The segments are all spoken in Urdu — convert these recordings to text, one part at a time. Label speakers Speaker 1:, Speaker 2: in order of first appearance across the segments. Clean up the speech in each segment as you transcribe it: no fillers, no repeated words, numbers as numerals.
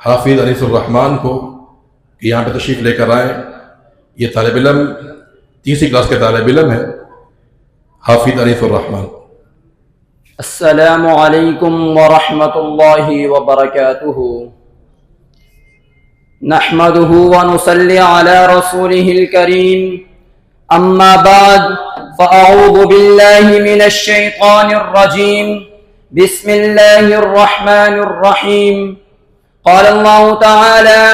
Speaker 1: حافظ انیس الرحمان کو کہ یہاں پہ تشریف لے کر آئیں۔ یہ طالب علم تیسری کلاس کے طالب علم ہے، حافظ انیس الرحمان۔
Speaker 2: السلام علیکم ورحمۃ اللہ وبرکاتہ۔ نحمده ونصلي على رسوله الكريم، اما بعد فاعوذ بالله من الشيطان الرجيم، بسم الله الرحمن الرحيم۔ قال الله تعالى: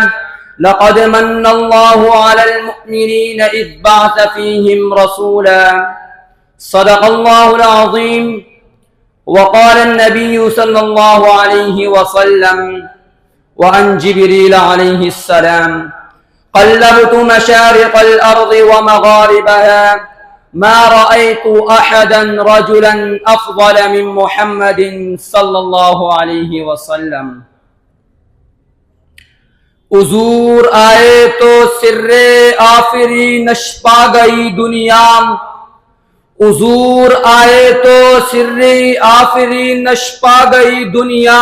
Speaker 2: لقد من الله على المؤمنين إذ بعث فيهم رسولا، صدق الله العظيم۔ وقال النبي صلى الله عليه وسلم: وعن جبريل عليه السلام: قلبت مشارق الأرض ومغاربها ما رأيت أحدا رجلا أفضل من محمد صلى الله عليه وسلم۔ حضور آئے تو سر آفری نشپا گئی دنیا، حضور آئے تو سر آفری نشپا گئی دنیا،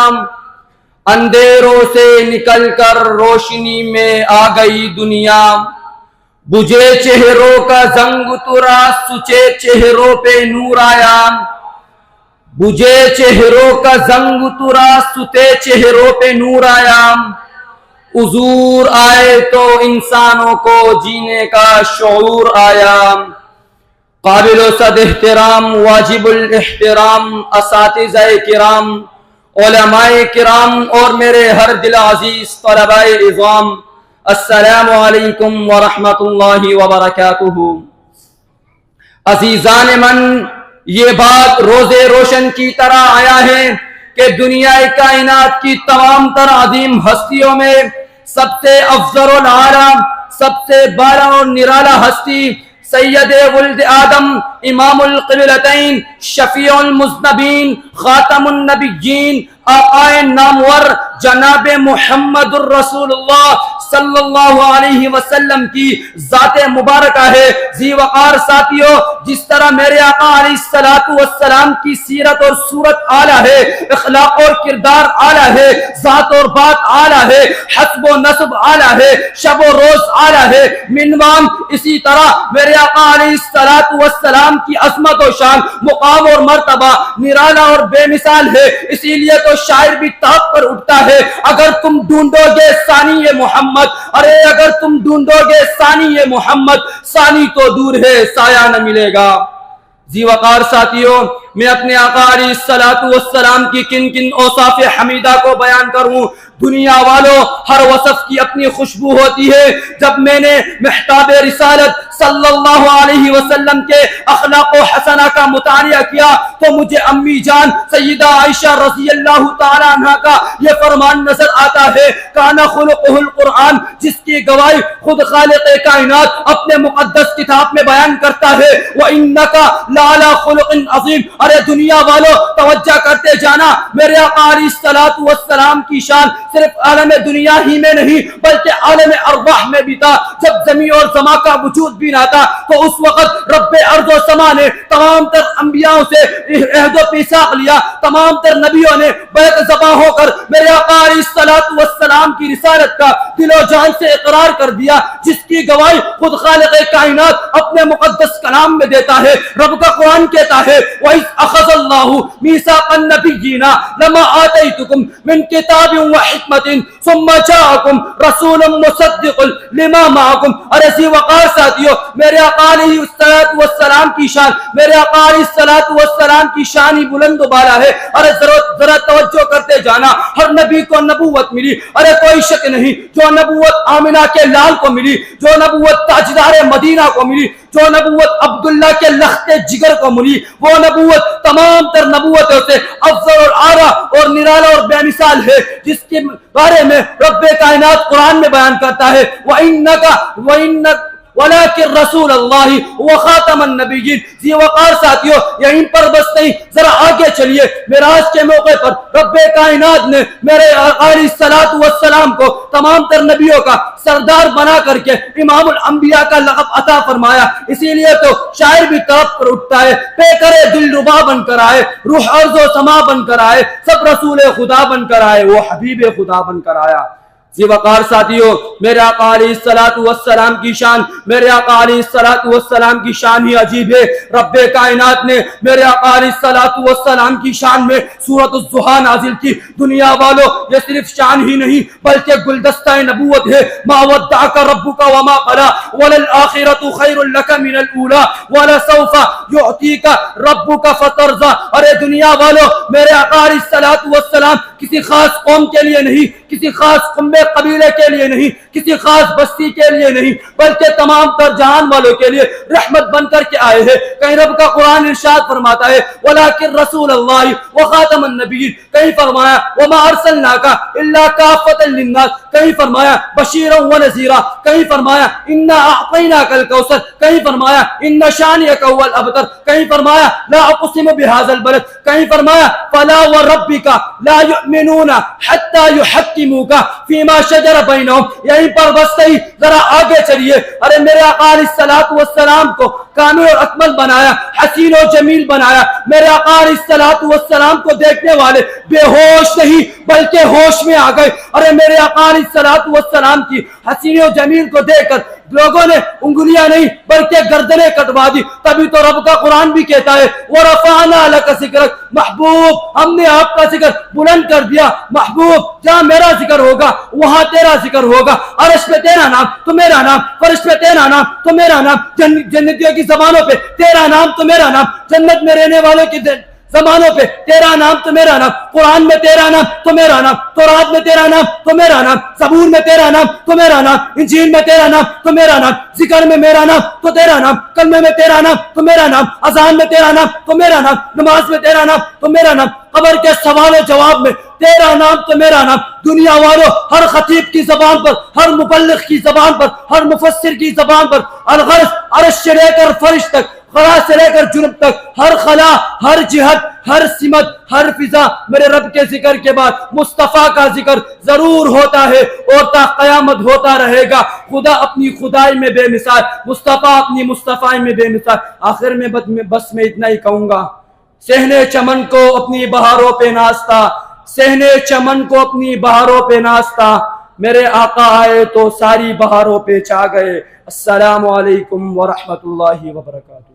Speaker 2: اندھیروں سے نکل کر روشنی میں آ گئی دنیا، بجھے چہروں کا زنگ ترا سچے چہروں پہ نور آیا، بجھے چہروں کا زنگ ترا ستے چہروں پہ نور آیا، حضور آئے تو انسانوں کو جینے کا شعور آیا۔ قابل و صد احترام واجب الاحترام اساتذہ کرام، علماء کرام اور میرے ہر دل عزیز طلباء عظام، السلام علیکم ورحمۃ اللہ وبرکاتہ۔ عزیزان من، یہ بات روزے روشن کی طرح آیا ہے کہ دنیا کائنات کی تمام تر عظیم ہستیوں میں سب سے افضل العالی، سب سے بالا اور نرالا ہستی سید ولد آدم، امام القبلتین، شفیع المذنبین، خاتم النبیین، آقائے نامور جناب محمد الرسول اللہ صلی اللہ علیہ وسلم کی ذات مبارکہ ہے۔ ذی وقار ساتھیوں، جس طرح میرے آقا علیہ السلام کی سیرت اور صورت اعلیٰ ہے، اخلاق اور کردار اعلیٰ ہے، ذات اور بات اعلیٰ ہے، حسب و نسب اعلیٰ ہے، شب و روز اعلیٰ ہے، منوان اسی طرح میرے آقا علیہ السلام کی عظمت و شان، مقام اور مرتبہ نرالا اور بے مثال ہے۔ اسی لیے تو شاعر بھی تاپ پر اٹھتا ہے: اگر تم ڈھونڈو گے ثانی محمد، ارے اگر تم ڈھونڈو گے ثانی محمد، ثانی تو دور ہے سایہ نہ ملے گا۔ ذی وقار ساتھیوں، میں اپنے آقا علیہ السلام کی کن کن اوصاف حمیدہ کو بیان کروں؟ دنیا والوں، ہر وصف کی اپنی خوشبو ہوتی ہے۔ جب میں نے محتاب رسالت صلی اللہ علیہ وسلم کے اخلاق و حسنہ کا مطالعہ کیا تو مجھے امی جان سیدہ عائشہ رضی اللہ تعالی عنہ کا یہ فرمان نظر آتا ہے: کان خلقہ القرآن، جس کی گواہی خود خالق کائنات اپنے مقدس کتاب میں بیان کرتا ہے: وَإِنَّكَ لَعَلَىٰ خُلُقٍ عَظِيمٍ۔ ارے دنیا والوں، توجہ کرتے جانا، میرے آقا علیہ السلام کی شان صرف عالم دنیا ہی میں نہیں بلکہ عالم ارواح میں بھی تھا۔ جب زمین اور سما کا وجود بھی نہ تھا تو اس وقت رب ارض و سما نے تمام تر انبیاء سے عہد و میثاق لیا، تمام تر نبیوں نے بیعت زباں ہو کر میرے آقا علیہ السلام کی رسالت کا دل و جان سے اقرار کر دیا، جس کی گواہی خود خالق کائنات اپنے مقدس کلام میں دیتا ہے۔ رب کا قرآن کہتا ہے: وَإِذْ أَخَذَ اللَّهُ مِيثَاقَ النَّبِيِّينَ لَمَا آتَيْتُكُم مِّن كِتَابٍ وَحِكْمَةٍ ثُمَّ جَاءَكُمْ رَسُولٌ مُّصَدِّقٌ لِّمَا مَعَكُمْ۔ اور ایسی وقار ساتھیوں، میرے آقا علیہ السلام کی شان، میرے آقا علیہ السلام کی شان ہی بلند و بالا ہے۔ اور ذرا توجہ کرتے جانا، ہر نبی کو نبوت ملی، ارے کوئی شک نہیں، جو نبوت آمنہ کے لال کو ملی، جو نبوت تاجدار مدینہ کو ملی، جو نبوت عبداللہ کے لخت جگر کو ملی، وہ نبوت تمام تر نبوتوں سے افضل اور اعلیٰ اور نرالا اور بے مثال ہے، جس کے بارے میں رب کائنات قرآن میں بیان کرتا ہے: وَإِنَّكَ ولیکن رسول اللہ و خاتم النبیین۔ ذی وقار ساتھیوں، یہیں پر بس نہیں، ذرا آگے چلیے۔ معراج کے موقع پر رب کائنات نے میرے علیہ السلام کو تمام تر نبیوں کا سردار بنا کر کے امام الانبیاء کا لقب عطا فرمایا۔ اسی لیے تو شاعر بھی طرف پر اٹھتا ہے: پے کرے دل ربا بن کر آئے، روح ارض و سما بن کر آئے، سب رسول خدا بن کر آئے، وہ حبیب خدا بن کر آیا۔ ذی وقار ساتھیوں، میرے آقا علیہ الصلوۃ والسلام کی شان، میرے آقا علیہ الصلوۃ والسلام کی شان ہی عجیب ہے۔ رب کائنات نے میرے آقا علیہ الصلوۃ والسلام کی شان میں سورۃ الضحیٰ نازل کی۔ دنیا والوں، یہ صرف شان ہی نہیں بلکہ گلدستہ نبوت ہے۔ ما ودعک ربک وما قلی وللآخرۃ خیر لک من الاولی ولسوف یعطیک ربک فترضی۔ ارے دنیا والوں، میرے آقا علیہ الصلوۃ والسلام کسی خاص قوم کے لیے نہیں، کسی خاص قبیلے کے لیے نہیں، کسی خاص بستی کے لیے نہیں، بلکہ تمام تر جہان والوں کے لیے رحمت بن کر کے آئے ہیں۔ کہیں رب کا قرآن ارشاد فرماتا ہے وَلَٰكِن رَّسُولَ اللَّهِ وَخَاتَمَ النَّبِيِّينَ، کہیں فرمایا وَمَا أَرْسَلْنَاكَ إِلَّا كَافَّةً لِّلنَّاسِ، کہیں فرمایا بشیرا ونذیرا، کہیں فرمایا إِنَّا أَعْطَيْنَاكَ الْكَوْثَرَ، کہیں فرمایا إِنَّ شَانِئَكَ هُوَ الْأَبْتَرُ، کہیں فرمایا لَا أُقْسِمُ بِهَٰذَا الْبَلَدِ، کہیں فرمایا فَلَا وَرَبِّكَ لَا يُؤْمِنُونَ حَتَّىٰ يُحَكِّمُوكَ فِيمَا شَجَرَ بَيْنَهُمْ۔ یہیں پر بس صحیح، ذرا آگے چلیے۔ ارے میرے آقا علیہ الصلوۃ والسلام کو کامل اور اکمل بنایا، حسین و جمیل بنایا۔ میرے آقا علیہ الصلوۃ والسلام کو دیکھنے والے بے ہوش نہیں بلکہ ہوش میں آ گئے۔ ارے میرے آقا علیہ الصلوۃ والسلام کی حسین و جمیل کو دیکھ کر لوگوں نے انگلیاں نہیں بلکہ گردنیں کٹوا دی۔ تبھی تو رب کا قرآن بھی کہتا ہے وَرَفَعْنَا لَكَ ذِكْرَكَ، محبوب ہم نے آپ کا ذکر بلند کر دیا۔ محبوب جہاں میرا ذکر ہوگا وہاں تیرا ذکر ہوگا، عرش پہ تیرا نام تو میرا نام، فرش پہ تیرا نام تو میرا نام، جنتیوں کی زبانوں پہ تیرا نام تو میرا نام، جنت میں رہنے والوں کی زمانوں پہ تیرا نام تو میرا نام، قرآن میں تیرا نام تو میرا نام، تورات میں تیرا نام تو میرا نام، زبور میں تیرا نام تو میرا نام، انجیل میں تیرا نام تو میرا نام، ذکر میں میرا نام تو تیرا نام، کلمے میں تیرا نام تو میرا نام، اذان میں تیرا نام تو میرا نام، نماز میں تیرا نام تو میرا نام، قبر کے سوال و جواب میں تیرا نام تو میرا نام۔ دنیا والوں، ہر خطیب کی زبان پر، ہر مبلغ کی زبان پر، ہر مفسر کی زبان پر، الغرض عرش سے لے کر فرش تک، خلا سے لے کر جنب تک، ہر خلا، ہر جہت، ہر سمت، ہر فضا میرے رب کے ذکر کے بعد مصطفیٰ کا ذکر ضرور ہوتا ہے اور تا قیامت ہوتا رہے گا۔ خدا اپنی خدائی میں بے مثال، مصطفیٰ اپنی مصطفیٰ میں بے مثال۔ آخر میں بس میں اتنا ہی کہوں گا، صحن چمن کو اپنی بہاروں پہ نازتا، صحن چمن کو اپنی بہاروں پہ نازتا، میرے آقا آئے تو ساری بہاروں پہ چھا گئے۔ السلام علیکم ورحمۃ اللہ وبرکاتہ۔